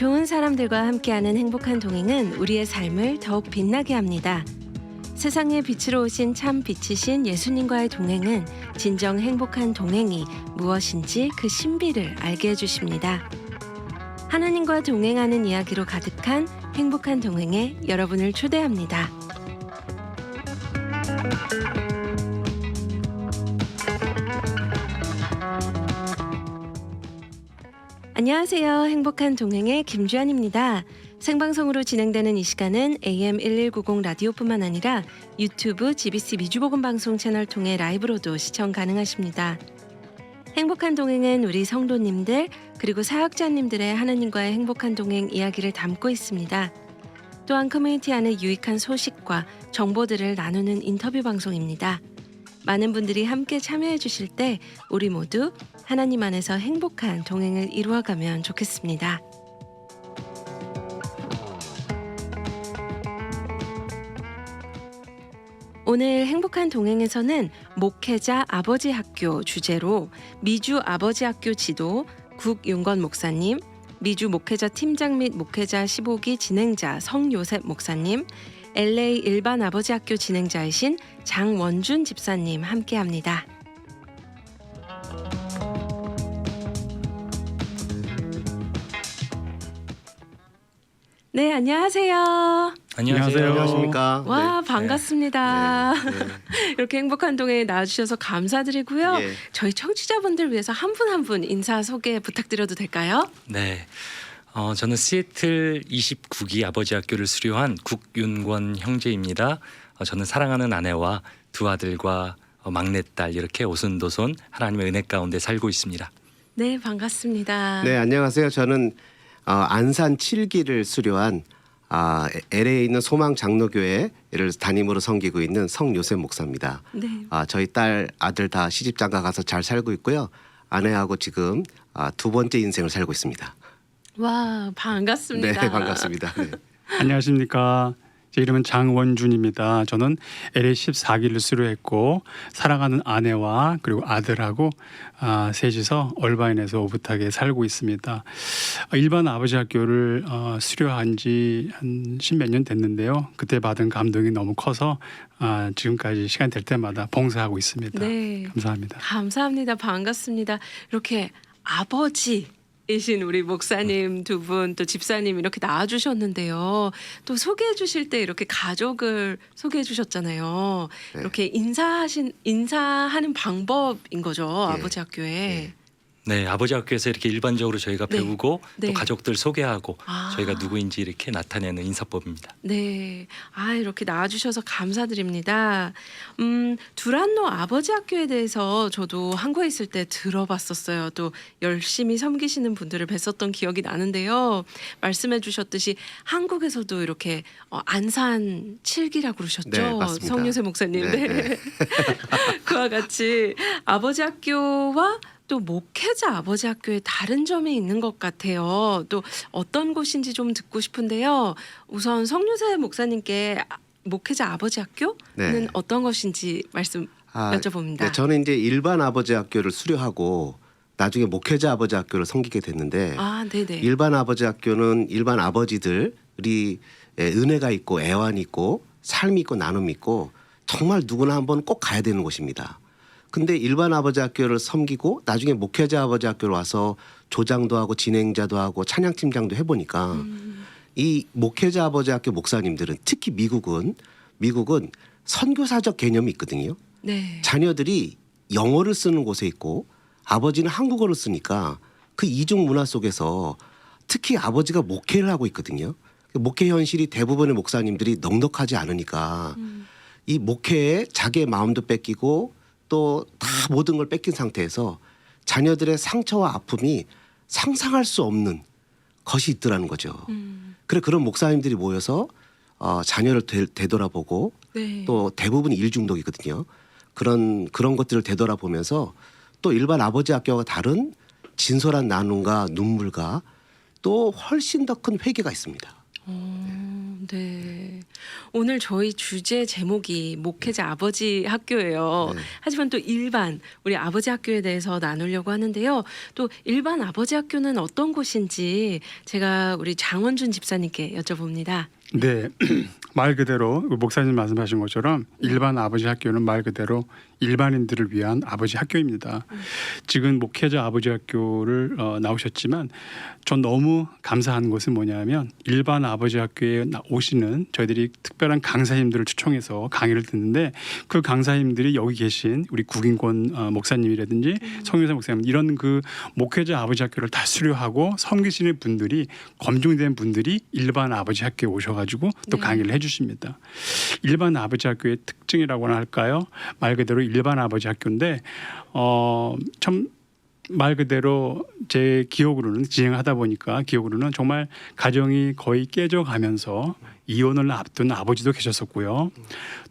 좋은 사람들과 함께하는 행복한 동행은 우리의 삶을 더욱 빛나게 합니다. 세상의 빛으로 오신 참 빛이신 예수님과의 동행은 진정 행복한 동행이 무엇인지 그 신비를 알게 해주십니다. 하나님과 동행하는 이야기로 가득한 행복한 동행에 여러분을 초대합니다. 안녕하세요. 행복한 동행의 김주환입니다. 생방송으로 진행되는 이 시간은 AM 1190 라디오뿐만 아니라 유튜브 GBC 미주복음 방송 채널 통해 라이브로도 시청 가능하십니다. 행복한 동행은 우리 성도님들 그리고 사역자님들의 하나님과의 행복한 동행 이야기를 담고 있습니다. 또한 커뮤니티 안에 유익한 소식과 정보들을 나누는 인터뷰 방송입니다. 많은 분들이 함께 참여해 주실 때 우리 모두 하나님 안에서 행복한 동행을 이루어가면 좋겠습니다. 오늘 행복한 동행에서는 목회자 아버지 학교 주제로 미주 아버지 학교 지도 국윤건 목사님, 미주 목회자 팀장 및 목회자 15기 진행자 성요셉 목사님, LA 일반 아버지 학교 진행자이신 장원준 집사님 함께합니다. 네, 안녕하세요. 안녕하세요. 안녕하십니까. 와, 네. 반갑습니다. 네. 이렇게 행복한 동행에 나와주셔서 감사드리고요. 예. 저희 청취자분들 위해서 한 분 한 분 인사 소개 부탁드려도 될까요? 네. 저는 시애틀 29기 아버지 학교를 수료한 국윤권 형제입니다. 저는 사랑하는 아내와 두 아들과 막내딸 이렇게 오손도손 하나님의 은혜 가운데 살고 있습니다. 네, 반갑습니다. 네, 안녕하세요. 저는 안산 7기를 수료한 LA에 있는 소망 장로교회를 담임으로 섬기고 있는 성요셉 목사입니다. 네. 저희 딸 아들 다 시집장가 가서 잘 살고 있고요. 아내하고 지금 두 번째 인생을 살고 있습니다. 와, 반갑습니다. 네, 반갑습니다. 네. 안녕하십니까. 제 이름은 장원준입니다. 저는 LA 14기를 수료했고 사랑하는 아내와 그리고 아들하고 셋이서 얼바인에서 오붓하게 살고 있습니다. 일반 아버지 학교를 수료한 지 한 10몇 년 됐는데요. 그때 받은 감동이 너무 커서 지금까지 시간 될 때마다 봉사하고 있습니다. 네. 감사합니다. 감사합니다. 반갑습니다. 이렇게 아버지이신 우리 목사님 두 분 또 집사님 이렇게 나와주셨는데요. 또 소개해 주실 때 이렇게 가족을 소개해 주셨잖아요. 네. 이렇게 인사하는 방법인 거죠. 예. 아버지 학교에. 예. 네, 아버지 학교에서 이렇게 일반적으로 저희가 네. 배우고 네. 또 가족들 소개하고 아. 저희가 누구인지 이렇게 나타내는 인사법입니다. 네. 이렇게 나와주셔서 감사드립니다. 두란노 아버지 학교에 대해서 저도 한국에 있을 때 들어봤었어요. 또 열심히 섬기시는 분들을 뵀었던 기억이 나는데요. 말씀해 주셨듯이 한국에서도 이렇게 안산 7기라고 그러셨죠? 네, 맞습니다. 성유세 목사님. 네, 네. 그와 같이 아버지 학교와 또 목회자 아버지 학교에 다른 점이 있는 것 같아요. 또 어떤 곳인지 좀 듣고 싶은데요. 우선 성유세 목사님께 목회자 아버지 학교는 네. 어떤 것인지 말씀 여쭤봅니다. 네, 저는 이제 일반 아버지 학교를 수료하고 나중에 목회자 아버지 학교를 섬기게 됐는데 네네. 일반 아버지 학교는 일반 아버지들이 은혜가 있고 애환이 있고 삶이 있고 나눔이 있고 정말 누구나 한번 꼭 가야 되는 곳입니다. 근데 일반 아버지 학교를 섬기고 나중에 목회자 아버지 학교로 와서 조장도 하고 진행자도 하고 찬양팀장도 해보니까 이 목회자 아버지 학교 목사님들은 특히 미국은 선교사적 개념이 있거든요. 네. 자녀들이 영어를 쓰는 곳에 있고 아버지는 한국어를 쓰니까 그 이중 문화 속에서 특히 아버지가 목회를 하고 있거든요. 목회 현실이 대부분의 목사님들이 넉넉하지 않으니까 이 목회에 자기의 마음도 뺏기고 또 다 모든 걸 뺏긴 상태에서 자녀들의 상처와 아픔이 상상할 수 없는 것이 있더라는 거죠. 그래 그런 목사님들이 모여서 자녀를 되돌아보고 네. 또 대부분 일중독이거든요. 그런 것들을 되돌아보면서 또 일반 아버지 학교와 다른 진솔한 나눔과 눈물과 또 훨씬 더 큰 회개가 있습니다. 네. 오늘 저희 주제 제목이 목회자 아버지 학교예요. 네. 하지만 또 일반 우리 아버지 학교에 대해서 나누려고 하는데요. 또 일반 아버지 학교는 어떤 곳인지 제가 우리 장원준 집사님께 여쭤봅니다. 네, 말 그대로 목사님 말씀하신 것처럼 일반 아버지 학교는 말 그대로 일반인들을 위한 아버지 학교입니다. 지금 목회자 아버지 학교를 나오셨지만 전 너무 감사한 것은 뭐냐면 일반 아버지 학교에 오시는 저희들이 특별한 강사님들을 초청해서 강의를 듣는데 그 강사님들이 여기 계신 우리 국인권 목사님이라든지 성유사 목사님 이런 그 목회자 아버지 학교를 다 수료하고 섬기시는 분들이 검증된 분들이 일반 아버지 학교에 오셔가지고 또 네. 강의를 해주십니다. 일반 아버지 학교의 특징이라고나 할까요? 말 그대로 일반 아버지 학교인데 참 말 그대로 제 기억으로는 진행하다 보니까 기억으로는 정말 가정이 거의 깨져가면서 이혼을 앞둔 아버지도 계셨었고요.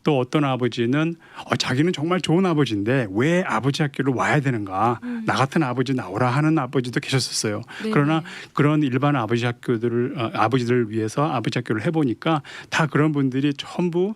또 어떤 아버지는 자기는 정말 좋은 아버지인데 왜 아버지 학교를 와야 되는가? 나 같은 아버지 나오라 하는 아버지도 계셨었어요. 네. 그러나 그런 일반 아버지 학교들을 아버지들을 위해서 아버지 학교를 해보니까 다 그런 분들이 전부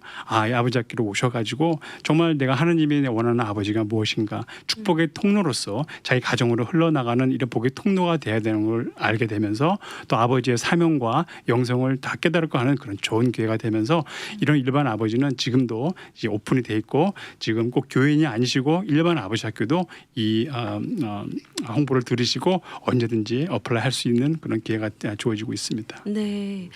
이 아버지 학교로 오셔가지고 정말 내가 하느님이 원하는 아버지가 무엇인가 축복의 통로로서 자기 가정으로 흘러나가는 이런 복의 통로가 돼야 되는 걸 알게 되면서 또 아버지의 사명과 영성을 다 깨달고 하는 그런 좋은 기회가 되면서 이런 일반 아버지는 지금도 이제 오픈이 돼 있고 지금 꼭 교인이 아니시고 일반 아버지 학교도 이 홍보를 들으시고 언제든지 어플라이 할 수 있는 그런 기회가 주어지고 있습니다. 네.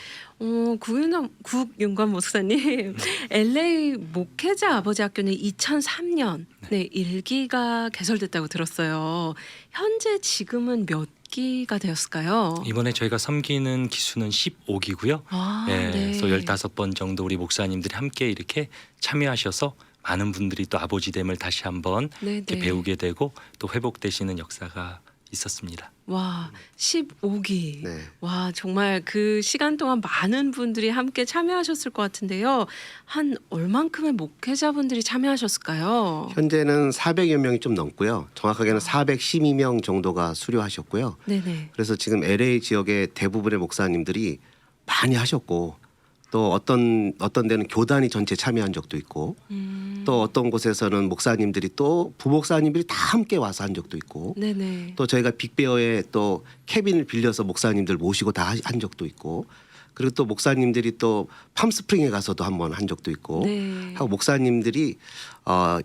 국윤관 목사님, LA 목회자 아버지 학교는 2003년 일기가 개설됐다고 들었어요. 현재 지금은 몇 기가 되었을까요? 이번에 저희가 섬기는 기수는 15기고요. 네. 그래서 15번 정도 우리 목사님들이 함께 이렇게 참여하셔서 많은 분들이 또 아버지됨을 다시 한번 이렇게 배우게 되고 또 회복되시는 역사가 있었습니다. 와, 15기. 네. 와, 정말 그 시간 동안 많은 분들이 함께 참여하셨을 것 같은데요. 한 얼만큼의 목회자분들이 참여하셨을까요? 현재는 400여 명이 좀 넘고요. 정확하게는 412명 정도가 수료하셨고요. 네네. 그래서 지금 LA 지역의 대부분의 목사님들이 많이 하셨고 또 어떤 데는 교단이 전체 참여한 적도 있고 또 어떤 곳에서는 목사님들이 또 부목사님들이 다 함께 와서 한 적도 있고 네네. 또 저희가 빅베어에 또 캐빈을 빌려서 목사님들 모시고 다 한 적도 있고 그리고 또 목사님들이 또 팜스프링에 가서도 한번 한 적도 있고 네. 하고 목사님들이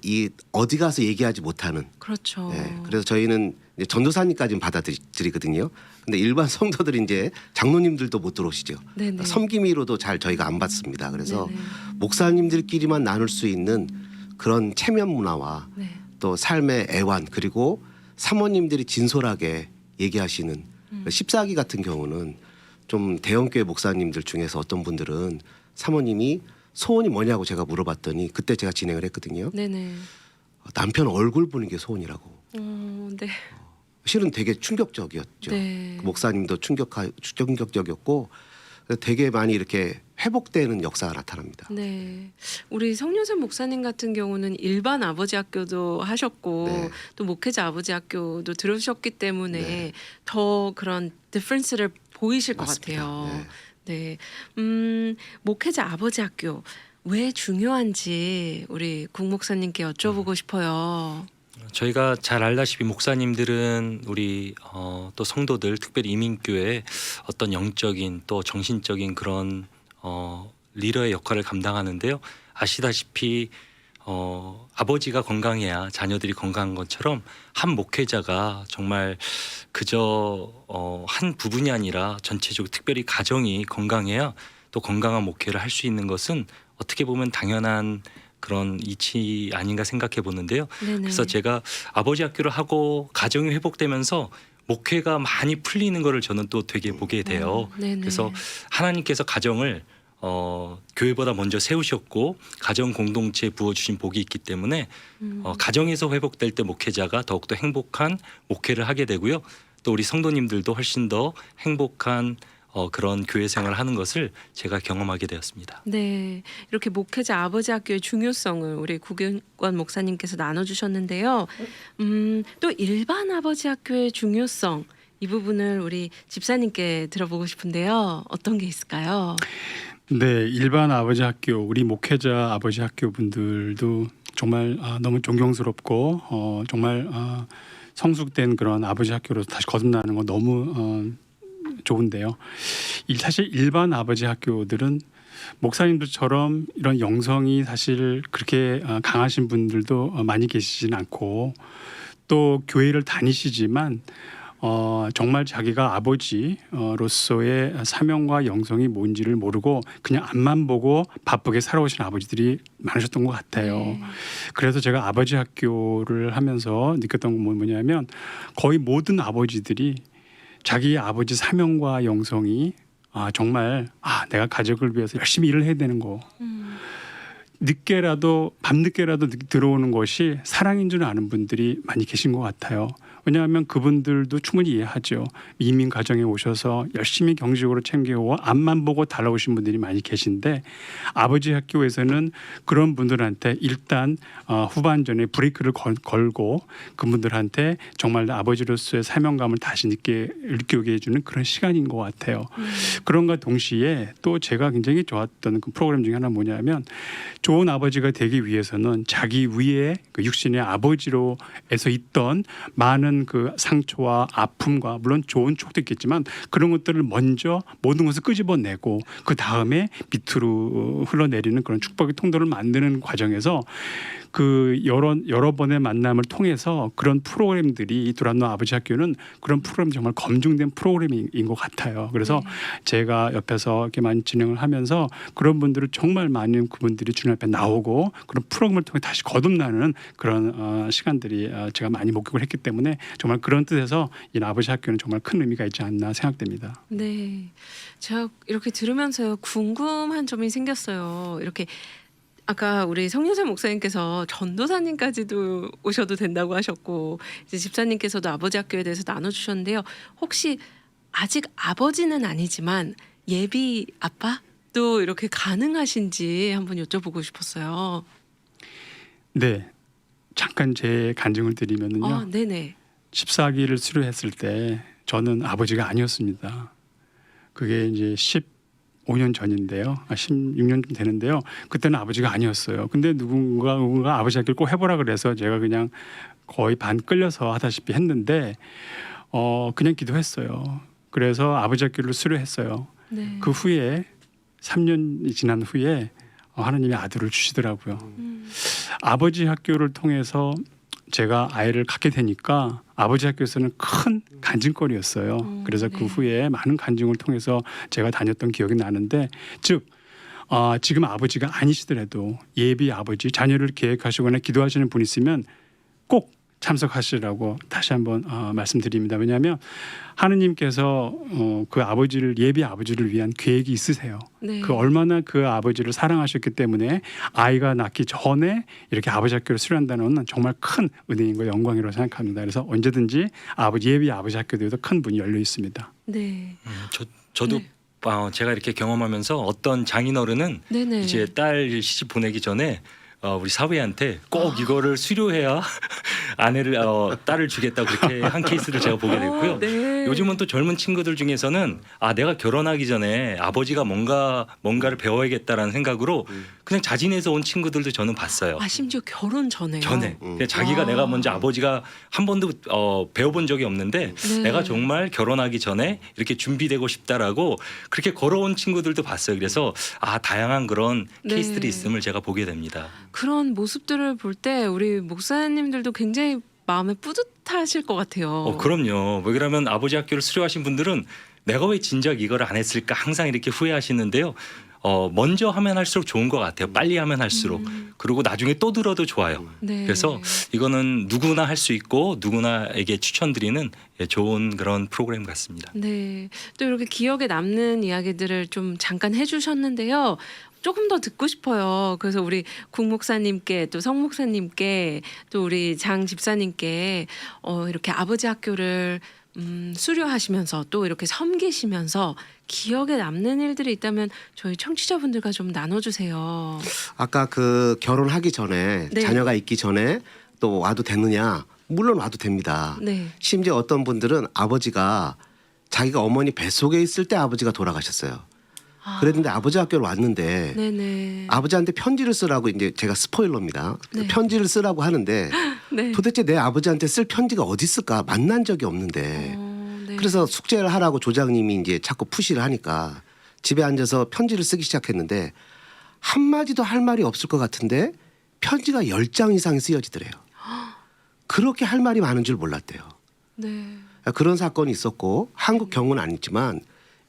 이 어디 가서 얘기하지 못하는 그렇죠. 네, 그래서 저희는 이제 전도사님까지는 받아들이거든요. 근데 일반 성도들이 이제 장로님들도 못 들어오시죠. 네네. 섬김이로도 잘 저희가 안 받습니다. 그래서 네네. 목사님들끼리만 나눌 수 있는 그런 체면 문화와 네. 또 삶의 애완 그리고 사모님들이 진솔하게 얘기하시는 14기 같은 경우는 좀 대형교회 목사님들 중에서 어떤 분들은 사모님이 소원이 뭐냐고 제가 물어봤더니 그때 제가 진행을 했거든요. 네네. 남편 얼굴 보는 게 소원이라고. 네. 실은 되게 충격적이었죠. 네. 그 목사님도 충격적이었고 되게 많이 이렇게 회복되는 역사가 나타납니다. 네. 우리 성윤선 목사님 같은 경우는 일반 아버지 학교도 하셨고 네. 또 목회자 아버지 학교도 들으셨기 때문에 네. 더 그런 디퍼런스를 보이실 것 맞습니다. 같아요. 네. 목회자 아버지 학교 왜 중요한지 우리 국 목사님께 여쭤보고 싶어요. 저희가 잘 알다시피 목사님들은 우리 또 성도들 특별히 이민교회 어떤 영적인 또 정신적인 그런 리더의 역할을 감당하는데요. 아시다시피 아버지가 건강해야 자녀들이 건강한 것처럼 한 목회자가 정말 그저 한 부분이 아니라 전체적으로 특별히 가정이 건강해야 또 건강한 목회를 할 수 있는 것은 어떻게 보면 당연한 그런 이치 아닌가 생각해 보는데요. 네네. 그래서 제가 아버지 학교를 하고 가정이 회복되면서 목회가 많이 풀리는 거를 저는 또 되게 보게 돼요. 네네. 그래서 하나님께서 가정을 교회보다 먼저 세우셨고 가정 공동체에 부어주신 복이 있기 때문에 가정에서 회복될 때 목회자가 더욱더 행복한 목회를 하게 되고요. 또 우리 성도님들도 훨씬 더 행복한 그런 교회 생활을 하는 것을 제가 경험하게 되었습니다. 네, 이렇게 목회자 아버지 학교의 중요성을 우리 국윤관 목사님께서 나눠주셨는데요. 또 일반 아버지 학교의 중요성 이 부분을 우리 집사님께 들어보고 싶은데요. 어떤 게 있을까요? 네, 일반 아버지 학교, 우리 목회자 아버지 학교 분들도 정말 너무 존경스럽고 정말 성숙된 그런 아버지 학교로 다시 거듭나는 거 너무 좋은데요. 사실 일반 아버지 학교들은 목사님들처럼 이런 영성이 사실 그렇게 강하신 분들도 많이 계시진 않고 또 교회를 다니시지만 정말 자기가 아버지로서의 사명과 영성이 뭔지를 모르고 그냥 앞만 보고 바쁘게 살아오신 아버지들이 많으셨던 것 같아요. 네. 그래서 제가 아버지 학교를 하면서 느꼈던 건 뭐냐면 거의 모든 아버지들이 자기 아버지 사명과 영성이 정말 내가 가족을 위해서 열심히 일을 해야 되는 거. 늦게라도 밤늦게라도 들어오는 것이 사랑인 줄 아는 분들이 많이 계신 것 같아요. 왜냐하면 그분들도 충분히 이해하죠. 이민 가정에 오셔서 열심히 경제적으로 챙겨오고 앞만 보고 달아오신 분들이 많이 계신데 아버지 학교에서는 그런 분들한테 일단 후반전에 브레이크를 걸고 그분들한테 정말 아버지로서의 사명감을 다시 느끼게 해주는 그런 시간인 것 같아요. 그런가 동시에 또 제가 굉장히 좋았던 그 프로그램 중에 하나 뭐냐면 좋은 아버지가 되기 위해서는 자기 위에 그 육신의 아버지로에서 있던 많은 그 상처와 아픔과 물론 좋은 추억도 있겠지만 그런 것들을 먼저 모든 것을 끄집어내고 그 다음에 밑으로 흘러내리는 그런 축복의 통로를 만드는 과정에서 그 여러 번의 만남을 통해서 그런 프로그램들이 두란노 아버지 학교는 그런 프로그램 정말 검증된 프로그램인 것 같아요. 그래서 제가 옆에서 이렇게 많이 진행을 하면서 그런 분들을 정말 많은 그분들이 주님 앞에 나오고 그런 프로그램을 통해 다시 거듭나는 그런 시간들이 제가 많이 목격을 했기 때문에 정말 그런 뜻에서 이 아버지 학교는 정말 큰 의미가 있지 않나 생각됩니다. 네. 제가 이렇게 들으면서요 궁금한 점이 생겼어요. 이렇게 아까 우리 성유세 목사님께서 전도사님까지도 오셔도 된다고 하셨고 이제 집사님께서도 아버지 학교에 대해서 나눠주셨는데요. 혹시 아직 아버지는 아니지만 예비 아빠도 이렇게 가능하신지 한번 여쭤보고 싶었어요. 네, 잠깐 제 간증을 드리면은요. 네네. 14기를 수료했을 때 저는 아버지가 아니었습니다. 그게 이제 15년 전인데요. 16년쯤 되는데요. 그때는 아버지가 아니었어요. 근데 누군가 아버지 학교를 꼭 해보라 그래서 제가 그냥 거의 반 끌려서 하다시피 했는데 그냥 기도했어요. 그래서 아버지 학교를 수료했어요. 네. 그 후에 3년이 지난 후에 하나님이 아들을 주시더라고요. 아버지 학교를 통해서 제가 아이를 갖게 되니까 아버지 학교에서는 큰 간증거리였어요. 그래서 그 후에 많은 간증을 통해서 제가 다녔던 기억이 나는데 즉 지금 아버지가 아니시더라도 예비 아버지 자녀를 계획하시거나 기도하시는 분 있으면 꼭 참석하시라고 다시 한번 말씀드립니다. 왜냐하면 하느님께서 그 아버지를 예비 아버지를 위한 계획이 있으세요. 네. 그 얼마나 그 아버지를 사랑하셨기 때문에 아이가 낳기 전에 이렇게 아버지 학교를 수료한다는 건 정말 큰 은혜인과 영광이라고 생각합니다. 그래서 언제든지 예비 아버지 학교들도 큰 문이 열려 있습니다. 네. 저도 네. 제가 이렇게 경험하면서 어떤 장인어른은 네네. 이제 딸 시집 보내기 전에 우리 사위한테 꼭 이거를 수료해야 아내를 딸을 주겠다고 그렇게 한 케이스를 제가 보게 됐고요. 네. 요즘은 또 젊은 친구들 중에서는 내가 결혼하기 전에 아버지가 뭔가를 배워야겠다라는 생각으로 그냥 자진해서 온 친구들도 저는 봤어요. 심지어 결혼 전에요. 그냥 자기가 내가 먼저 아버지가 한 번도 배워본 적이 없는데 네. 내가 정말 결혼하기 전에 이렇게 준비되고 싶다라고 그렇게 걸어온 친구들도 봤어요. 그래서 다양한 그런 네. 케이스들이 있음을 제가 보게 됩니다. 그런 모습들을 볼 때 우리 목사님들도 굉장히 마음에 뿌듯하실 것 같아요. 그럼요. 왜 그러면 아버지 학교를 수료하신 분들은 내가 왜 진작 이거를 안 했을까 항상 이렇게 후회하시는데요. 먼저 하면 할수록 좋은 것 같아요. 빨리 하면 할수록. 그리고 나중에 또 들어도 좋아요. 네. 그래서 이거는 누구나 할 수 있고 누구나에게 추천드리는 좋은 그런 프로그램 같습니다. 네. 또 이렇게 기억에 남는 이야기들을 좀 잠깐 해주셨는데요. 조금 더 듣고 싶어요. 그래서 우리 국 목사님께 또 성 목사님께 또 우리 장 집사님께 이렇게 아버지 학교를 수료하시면서 또 이렇게 섬기시면서 기억에 남는 일들이 있다면 저희 청취자분들과 좀 나눠주세요. 아까 그 결혼하기 전에 네. 자녀가 있기 전에 또 와도 되느냐? 물론 와도 됩니다. 네. 심지어 어떤 분들은 아버지가 자기가 어머니 뱃속에 있을 때 아버지가 돌아가셨어요. 그랬는데 아버지 학교를 왔는데 네네. 아버지한테 편지를 쓰라고 이제 제가 스포일러입니다. 네. 편지를 쓰라고 하는데 네. 도대체 내 아버지한테 쓸 편지가 어디 있을까 만난 적이 없는데 네. 그래서 숙제를 하라고 조장님이 이제 자꾸 푸시를 하니까 집에 앉아서 편지를 쓰기 시작했는데 한마디도 할 말이 없을 것 같은데 편지가 10장 이상이 쓰여지더래요. 그렇게 할 말이 많은 줄 몰랐대요. 네. 그런 사건이 있었고 한국 경우는 아니지만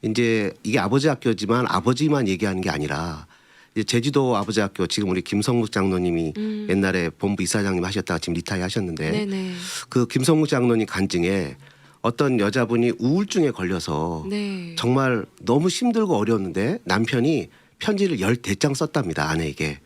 이제 이게 아버지 학교지만 아버지만 얘기하는 게 아니라 이제 제주도 아버지 학교 지금 우리 김성묵 장로님이 옛날에 본부 이사장님 하셨다가 지금 리타이 하셨는데 네네. 그 김성묵 장로님 간증에 어떤 여자분이 우울증에 걸려서 네. 정말 너무 힘들고 어려웠는데 남편이 편지를 10대장 썼답니다. 아내에게.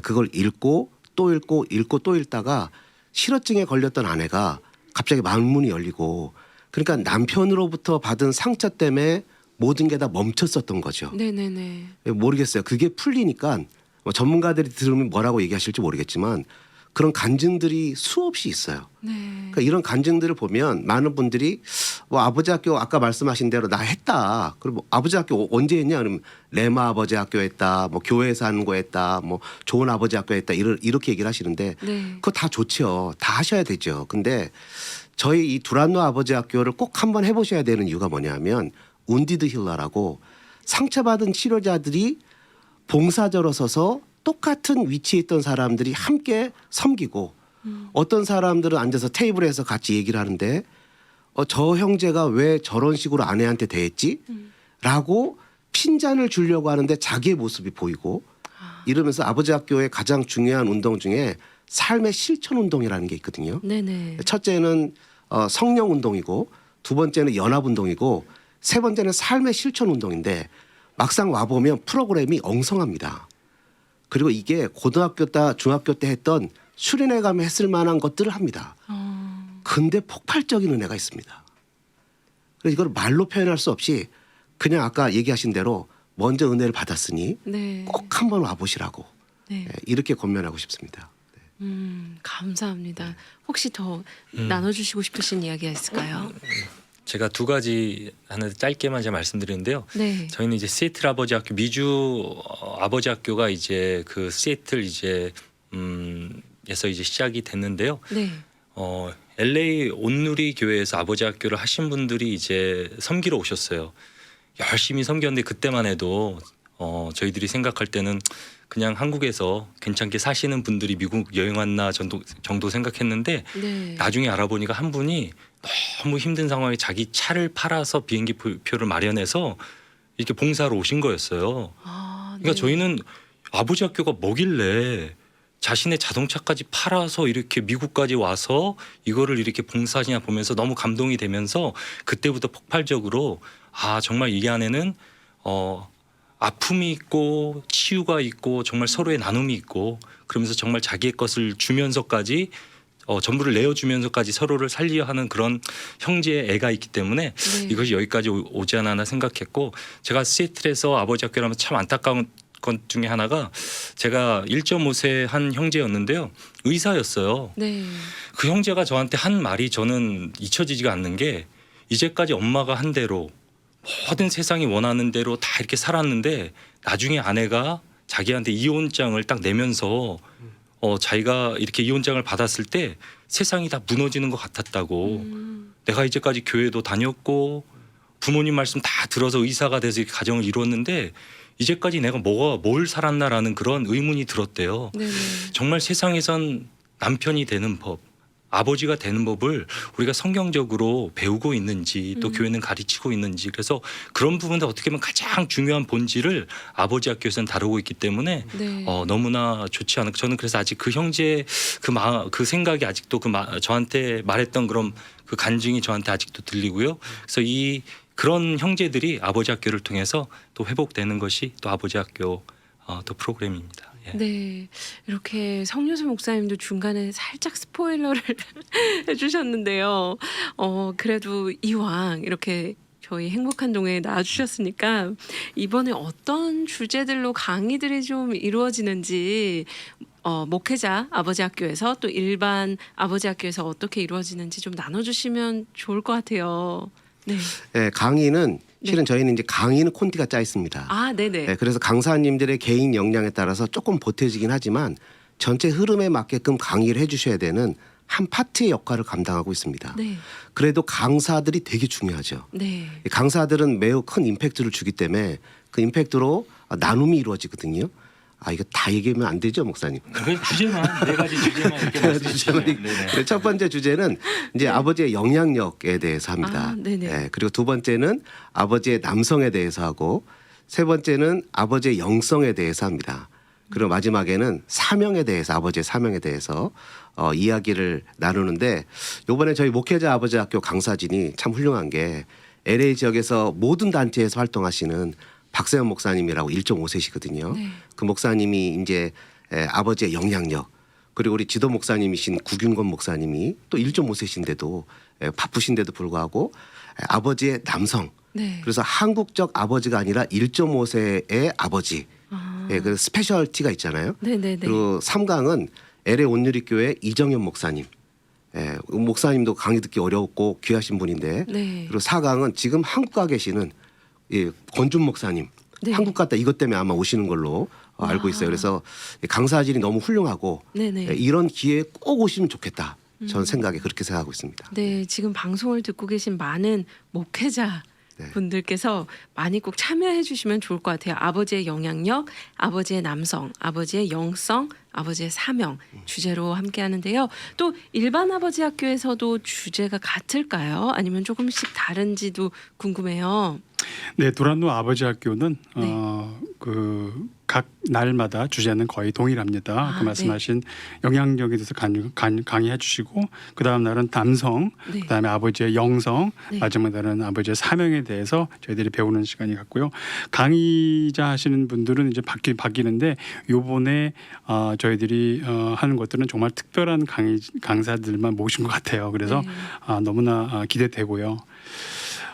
그걸 읽고 또 읽고 읽고 또 읽다가 실어증에 걸렸던 아내가 갑자기 마음문이 열리고 그러니까 남편으로부터 받은 상처 때문에 모든 게 다 멈췄었던 거죠. 네네네. 모르겠어요. 그게 풀리니까 뭐 전문가들이 들으면 뭐라고 얘기하실지 모르겠지만 그런 간증들이 수없이 있어요. 네. 그러니까 이런 간증들을 보면 많은 분들이 뭐 아버지 학교 아까 말씀하신 대로 나 했다. 그리고 뭐 아버지 학교 언제 했냐? 그러면 레마 아버지 학교 했다. 뭐 교회에서 하는 거 했다. 뭐 좋은 아버지 학교 했다. 이렇게 얘기를 하시는데 네. 그거 다 좋죠. 다 하셔야 되죠. 근데 저희 이 두란노 아버지 학교를 꼭 한번 해보셔야 되는 이유가 뭐냐면 운디드 힐러라고 상처받은 치료자들이 봉사자로 서서 똑같은 위치에 있던 사람들이 함께 섬기고 어떤 사람들은 앉아서 테이블에서 같이 얘기를 하는데 저 형제가 왜 저런 식으로 아내한테 대했지? 라고 핀잔을 주려고 하는데 자기의 모습이 보이고 이러면서 아버지 학교의 가장 중요한 운동 중에 삶의 실천 운동이라는 게 있거든요. 네네. 첫째는 성령 운동이고 두 번째는 연합 운동이고 세 번째는 삶의 실천 운동인데 막상 와보면 프로그램이 엉성합니다. 그리고 이게 고등학교 때 중학교 때 했던 수련회 가면 했을 만한 것들을 합니다. 근데 폭발적인 은혜가 있습니다. 그래서 이걸 말로 표현할 수 없이 그냥 아까 얘기하신 대로 먼저 은혜를 받았으니 네. 꼭 한번 와보시라고 네. 이렇게 권면하고 싶습니다. 감사합니다. 혹시 더 나눠주시고 싶으신 이야기가 있을까요? 제가 두 가지 하나 짧게만 제가 말씀드리는데요. 네. 저희는 이제 시애틀 아버지 학교 미주 아버지 학교가 이제 그 시애틀 이제 에서 이제 시작이 됐는데요. 네. LA 온누리 교회에서 아버지 학교를 하신 분들이 이제 섬기러 오셨어요. 열심히 섬겼는데 그때만 해도 저희들이 생각할 때는 그냥 한국에서 괜찮게 사시는 분들이 미국 여행 왔나 정도 생각했는데 네. 나중에 알아보니까 한 분이 너무 힘든 상황에 자기 차를 팔아서 비행기 표를 마련해서 이렇게 봉사로 오신 거였어요. 그러니까 네. 저희는 아버지 학교가 뭐길래 자신의 자동차까지 팔아서 이렇게 미국까지 와서 이거를 이렇게 봉사하시냐 보면서 너무 감동이 되면서 그때부터 폭발적으로 정말 이 안에는 아픔이 있고 치유가 있고 정말 서로의 나눔이 있고 그러면서 정말 자기의 것을 주면서까지 전부를 내어주면서까지 서로를 살리려 하는 그런 형제의 애가 있기 때문에 네. 이것이 여기까지 오지 않았나 생각했고 제가 시애틀에서 아버지 학교라면 참 안타까운 것 중에 하나가 제가 1.5세 한 형제였는데요. 의사였어요. 네. 그 형제가 저한테 한 말이 저는 잊혀지지가 않는 게 이제까지 엄마가 한 대로 모든 세상이 원하는 대로 다 이렇게 살았는데 나중에 아내가 자기한테 이혼장을 딱 내면서 자기가 이렇게 이혼장을 받았을 때 세상이 다 무너지는 것 같았다고. 내가 이제까지 교회도 다녔고 부모님 말씀 다 들어서 의사가 돼서 이렇게 가정을 이루었는데 이제까지 내가 뭘 살았나라는 그런 의문이 들었대요. 네네. 정말 세상에선 남편이 되는 법, 아버지가 되는 법을 우리가 성경적으로 배우고 있는지 또 교회는 가르치고 있는지 그래서 그런 부분들 어떻게 보면 가장 중요한 본질을 아버지 학교에서는 다루고 있기 때문에 네. 너무나 좋지 않을까. 저는 그래서 아직 그 형제의 그 생각이 아직도 저한테 말했던 그런 그 간증이 저한테 아직도 들리고요. 그래서 그런 형제들이 아버지 학교를 통해서 또 회복되는 것이 또 아버지 학교 또 프로그램입니다. 예. 네, 이렇게 성유수 목사님도 중간에 살짝 스포일러를 해주셨는데요. 그래도 이왕 이렇게 저희 행복한 동행에 나와주셨으니까 이번에 어떤 주제들로 강의들이 좀 이루어지는지 목회자 아버지 학교에서 또 일반 아버지 학교에서 어떻게 이루어지는지 좀 나눠주시면 좋을 것 같아요. 네, 네, 강의는 실은 저희는 이제 강의는 콘티가 짜 있습니다. 아, 네네. 네, 그래서 강사님들의 개인 역량에 따라서 조금 보태지긴 하지만 전체 흐름에 맞게끔 강의를 해주셔야 되는 한 파트의 역할을 감당하고 있습니다. 네. 그래도 강사들이 되게 중요하죠. 네. 강사들은 매우 큰 임팩트를 주기 때문에 그 임팩트로 나눔이 이루어지거든요. 아, 이거 다 얘기하면 안 되죠, 목사님? 그 주제만 4가지 주제만 이렇게 말씀해 주시면 네네. 첫 번째 주제는 이제 아버지의 영향력에 대해서 합니다. 아, 네네. 네, 그리고 두 번째는 아버지의 남성에 대해서 하고 세 번째는 아버지의 영성에 대해서 합니다. 그리고 마지막에는 사명에 대해서 아버지의 사명에 대해서 이야기를 나누는데 이번에 저희 목회자 아버지 학교 강사진이 참 훌륭한 게 LA 지역에서 모든 단체에서 활동하시는 박세현 목사님이라고 1.5세시거든요. 네. 그 목사님이 이제 아버지의 영향력 그리고 우리 지도 목사님이신 구균건 목사님이 또 1.5세신데도 바쁘신데도 불구하고 아버지의 남성 네. 그래서 한국적 아버지가 아니라 1.5세의 아버지 아. 그 스페셜티가 있잖아요. 네네네. 그리고 3강은 LA 온누리교회 이정현 목사님 목사님도 강의 듣기 어려웠고 귀하신 분인데 네. 그리고 4강은 지금 한국 가 계시는 권준 목사님 네. 한국 갔다 이것 때문에 아마 오시는 걸로 알고 있어요. 그래서 강사진이 너무 훌륭하고 네네. 이런 기회에 꼭 오시면 좋겠다. 저는 생각에 그렇게 생각하고 있습니다. 네, 지금 방송을 듣고 계신 많은 목회자 네. 분들께서 많이 꼭 참여해 주시면 좋을 것 같아요. 아버지의 영향력, 아버지의 남성, 아버지의 영성, 아버지의 사명 주제로 함께 하는데요. 또 일반 아버지 학교에서도 주제가 같을까요? 아니면 조금씩 다른지도 궁금해요. 네, 두란노 아버지 학교는 네. 그 각 날마다 주제는 거의 동일합니다. 아, 그 말씀하신 영향력에 대해서 강의해 주시고 그 다음 날은 남성, 네. 그 다음에 아버지의 영성, 네. 마지막 날은 아버지의 사명에 대해서 저희들이 배우는 시간이 같고요. 강의자 하시는 분들은 이제 바뀌는데 요번에 저희들이 하는 것들은 정말 특별한 강사들만 모신 것 같아요. 그래서 네. 너무나 기대되고요.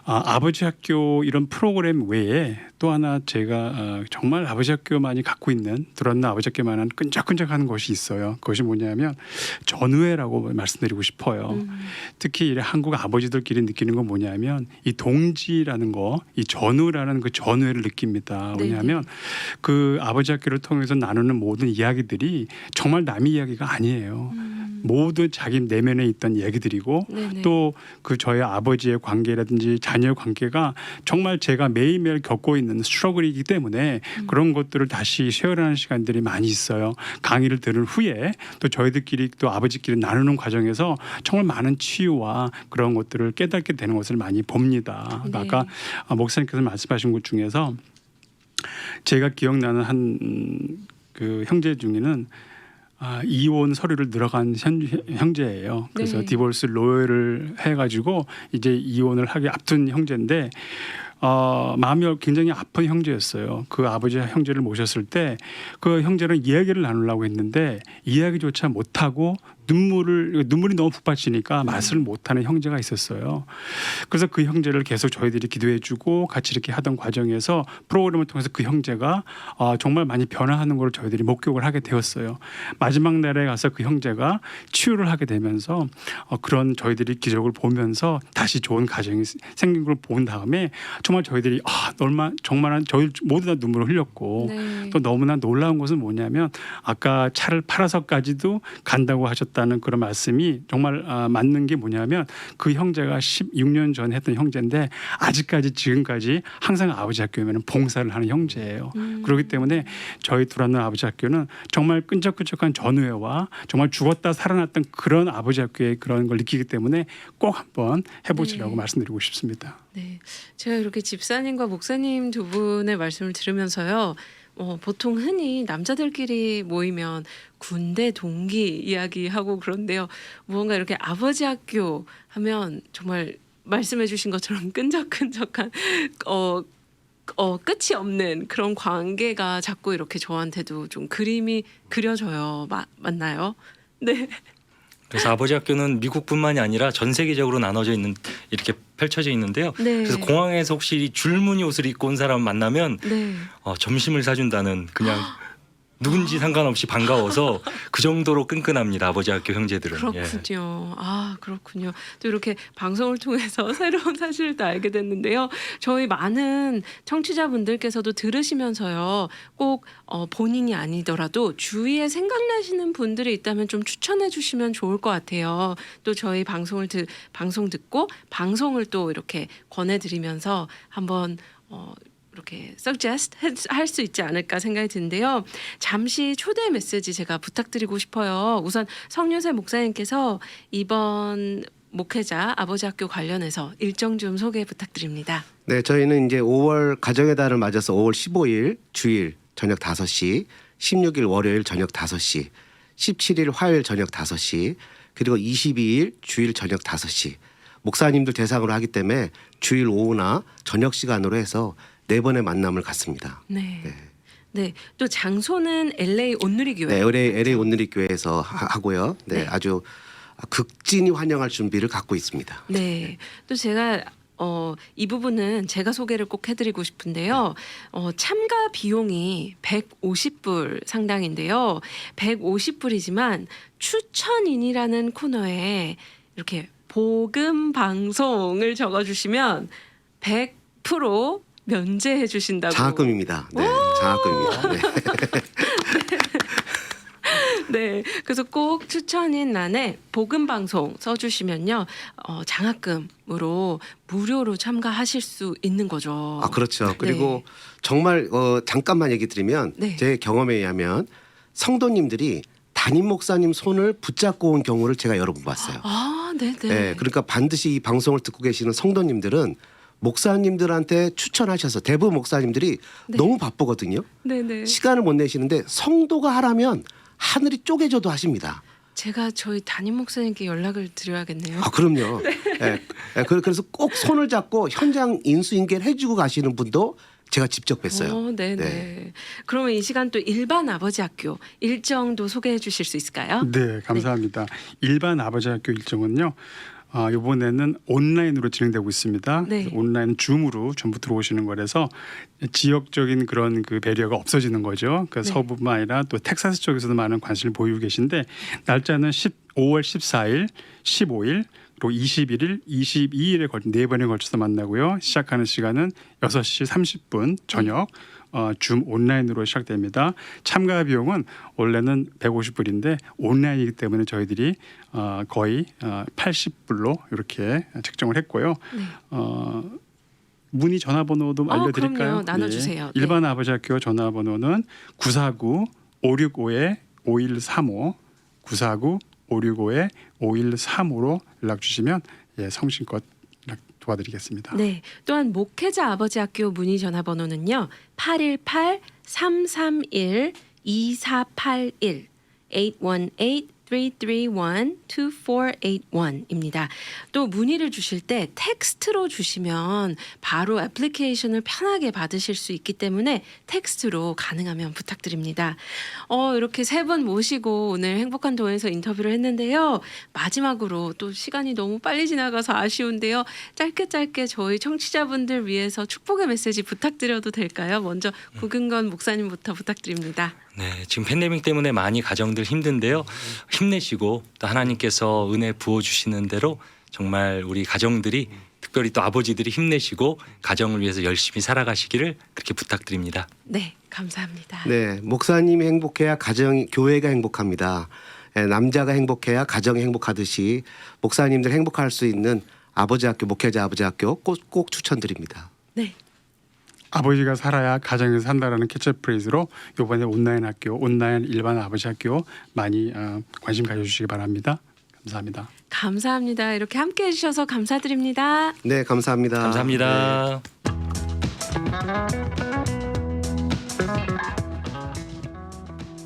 아버지 학교 이런 프로그램 외에 또 하나 제가 정말 아버지 학교만이 갖고 있는 두란노 아버지 학교만한 끈적끈적한 것이 있어요. 그것이 뭐냐면 전우회라고 말씀드리고 싶어요. 특히 한국 아버지들끼리 느끼는 건 뭐냐면 이 동지라는 거, 이 전우라는 그 전우회를 느낍니다. 네네. 왜냐하면 그 아버지 학교를 통해서 나누는 모든 이야기들이 정말 남의 이야기가 아니에요. 모두 자기 내면에 있던 얘기들이고 네네. 또 그 저희 아버지의 관계라든지 자녀 관계가 정말 제가 매일매일 겪고 있는 스트러글이기 때문에 그런 것들을 다시 쉐어하는 시간들이 많이 있어요. 강의를 들은 후에 또 저희들끼리 또 아버지끼리 나누는 과정에서 정말 많은 치유와 그런 것들을 깨닫게 되는 것을 많이 봅니다. 네. 아까 목사님께서 말씀하신 것 중에서 제가 기억나는 한 그 형제 중에는 이혼 서류를 늘어간 형제예요. 그래서 네. 디볼스 로열을 해가지고 이제 이혼을 하게 앞둔 형제인데 마음이 굉장히 아픈 형제였어요. 그 아버지 형제를 모셨을 때 그 형제는 이야기를 나누려고 했는데 이야기조차 못하고 눈물이 너무 북받치니까 말을 못하는 형제가 있었어요. 그래서 그 형제를 계속 저희들이 기도해주고 같이 이렇게 하던 과정에서 프로그램을 통해서 그 형제가 정말 많이 변화하는 걸 저희들이 목격을 하게 되었어요. 마지막 날에 가서 그 형제가 치유를 하게 되면서 그런 저희들이 기적을 보면서 다시 좋은 가정이 생긴 걸 본 다음에 정말 저희들이 정말 저희 모두 다 눈물을 흘렸고 네. 또 너무나 놀라운 것은 뭐냐면 아까 차를 팔아서까지도 간다고 하셨다는 그런 말씀이 정말 맞는 게 뭐냐면 그 형제가 16년 전에 했던 형제인데 아직까지 지금까지 항상 아버지 학교에는 봉사를 하는 형제예요. 그렇기 때문에 저희 두란노 아버지 학교는 정말 끈적끈적한 전우회와 정말 죽었다 살아났던 그런 아버지 학교의 그런 걸 느끼기 때문에 꼭 한번 해보시라고 네. 말씀드리고 싶습니다. 네, 제가 이렇게 집사님과 목사님 두 분의 말씀을 들으면서요. 보통 흔히 남자들끼리 모이면 군대 동기 이야기하고 그런데요. 무언가 이렇게 아버지 학교 하면 정말 말씀해주신 것처럼 끈적끈적한 끝이 없는 그런 관계가 자꾸 이렇게 저한테도 좀 그림이 그려져요. 맞나요? 네. 그래서 아버지 학교는 미국뿐만이 아니라 전 세계적으로 나눠져 있는 이렇게 펼쳐져 있는데요. 네. 그래서 공항에서 혹시 줄무늬 옷을 입고 온 사람 만나면 네. 점심을 사준다는 그냥 누군지 상관없이 반가워서 그 정도로 끈끈합니다. 아버지 학교 형제들은. 예. 그렇군요. 아, 그렇군요. 또 이렇게 방송을 통해서 새로운 사실을 또 알게 됐는데요. 저희 많은 청취자분들께서도 들으시면서요. 꼭 본인이 아니더라도 주위에 생각나시는 분들이 있다면 좀 추천해 주시면 좋을 것 같아요. 또 저희 방송 듣고 방송을 또 이렇게 권해드리면서 한번 이렇게 suggest 할 수 있지 않을까 생각이 드는데요. 잠시 초대 메시지 제가 부탁드리고 싶어요. 우선 성유세 목사님께서 이번 목회자 아버지 학교 관련해서 일정 좀 소개 부탁드립니다. 네, 저희는 이제 5월 가정의 달을 맞아서 5월 15일 주일 저녁 5시, 16일 월요일 저녁 5시, 17일 화요일 저녁 5시, 그리고 22일 주일 저녁 5시 목사님들 대상으로 하기 때문에 주일 오후나 저녁 시간으로 해서 4번의 만남을 갖습니다. 네. 네. 또 장소는 LA 온누리교회. 네, LA 온누리교회에서 하고요. 네, 네. 아주 극진히 환영할 준비를 갖고 있습니다. 네. 또 제가 이 부분은 제가 소개를 꼭 해드리고 싶은데요. 참가 비용이 150불 상당인데요. 150불이지만 추천인이라는 코너에 이렇게 복음 방송을 적어주시면 100% 면제해 주신다고. 장학금입니다. 네, 장학금입니다. 네. 네, 그래서 꼭 추천인欄에 복음 방송 써주시면요, 장학금으로 무료로 참가하실 수 있는 거죠. 아, 그렇죠. 그리고 네. 정말 잠깐만 얘기 드리면 네. 제 경험에 의하면 성도님들이 담임 목사님 손을 붙잡고 온 경우를 제가 여러 번 봤어요. 아, 네네. 네, 그러니까 반드시 이 방송을 듣고 계시는 성도님들은 목사님들한테 추천하셔서 대부분 목사님들이 네. 너무 바쁘거든요. 네네. 시간을 못 내시는데 성도가 하라면 하늘이 쪼개져도 하십니다. 제가 저희 담임 목사님께 연락을 드려야겠네요. 아, 그럼요. 네. 그래서 꼭 손을 잡고 현장 인수인계를 해주고 가시는 분도 제가 직접 뵀어요. 네네. 네. 그러면 이 시간 또 일반 아버지 학교 일정도 소개해 주실 수 있을까요? 네, 감사합니다. 일반 아버지 학교 일정은요. 이번에는 온라인으로 진행되고 있습니다. 네. 온라인 줌으로 전부 들어오시는 거라서 지역적인 그런 그 배려가 없어지는 거죠. 그 네. 서부뿐만 아니라 또 텍사스 쪽에서도 많은 관심을 보이고 계신데 날짜는 5월 14일, 15일 그리고 21일, 22일에 걸쳐 4번에 걸쳐서 만나고요. 시작하는 시간은 6시 30분 저녁. 줌 온라인으로 시작됩니다. 참가 비용은 원래는 150불인데 온라인이기 때문에 저희들이 거의 80불로 이렇게 책정을 했고요. 네. 문의 전화번호도 알려드릴까요? 그럼요. 나눠주세요. 네. 일반 아버지 학교 전화번호는 949-565-5135 949-565-5135로 연락 주시면 성심껏 도와드리겠습니다. 네. 또한 목회자 아버지 학교 문의 전화번호는요. 818-331-2481 818-331-2481입니다. 또 문의를 주실 때 텍스트로 주시면 바로 애플리케이션을 편하게 받으실 수 있기 때문에 텍스트로 가능하면 부탁드립니다. 이렇게 3분 모시고 오늘 행복한 동에서 인터뷰를 했는데요. 마지막으로 또 시간이 너무 빨리 지나가서 아쉬운데요. 짧게 저희 청취자분들 위해서 축복의 메시지 부탁드려도 될까요? 먼저 구근건 목사님부터 부탁드립니다. 네, 지금 팬데믹 때문에 많이 가정들 힘든데요. 힘내시고 또 하나님께서 은혜 부어주시는 대로 정말 우리 가정들이 특별히 또 아버지들이 힘내시고 가정을 위해서 열심히 살아가시기를 그렇게 부탁드립니다. 네, 감사합니다. 네, 목사님이 행복해야 교회가 행복합니다. 남자가 행복해야 가정이 행복하듯이 목사님들 행복할 수 있는 아버지 학교, 목회자 아버지 학교 꼭 추천드립니다. 네. 아버지가 살아야 가정에서 산다라는 캐치프레이즈로 이번에 온라인 일반 아버지 학교 많이 관심 가져주시기 바랍니다. 감사합니다. 감사합니다. 이렇게 함께해 주셔서 감사드립니다. 네, 감사합니다. 감사합니다.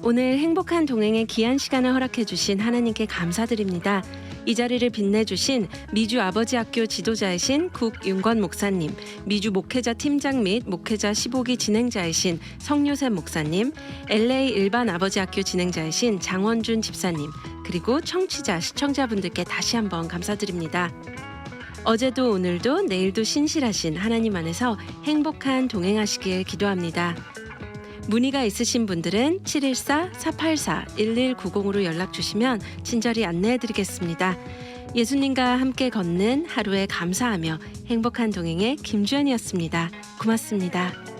오늘 행복한 동행의 귀한 시간을 허락해 주신 하나님께 감사드립니다. 이 자리를 빛내주신 미주 아버지 학교 지도자이신 국윤권 목사님, 미주 목회자 팀장 및 목회자 15기 진행자이신 성유세 목사님, LA 일반 아버지 학교 진행자이신 장원준 집사님, 그리고 청취자, 시청자분들께 다시 한번 감사드립니다. 어제도 오늘도 내일도 신실하신 하나님 안에서 행복한 동행하시길 기도합니다. 문의가 있으신 분들은 714-484-1190으로 연락 주시면 친절히 안내해 드리겠습니다. 예수님과 함께 걷는 하루에 감사하며 행복한 동행의 김주연이었습니다. 고맙습니다.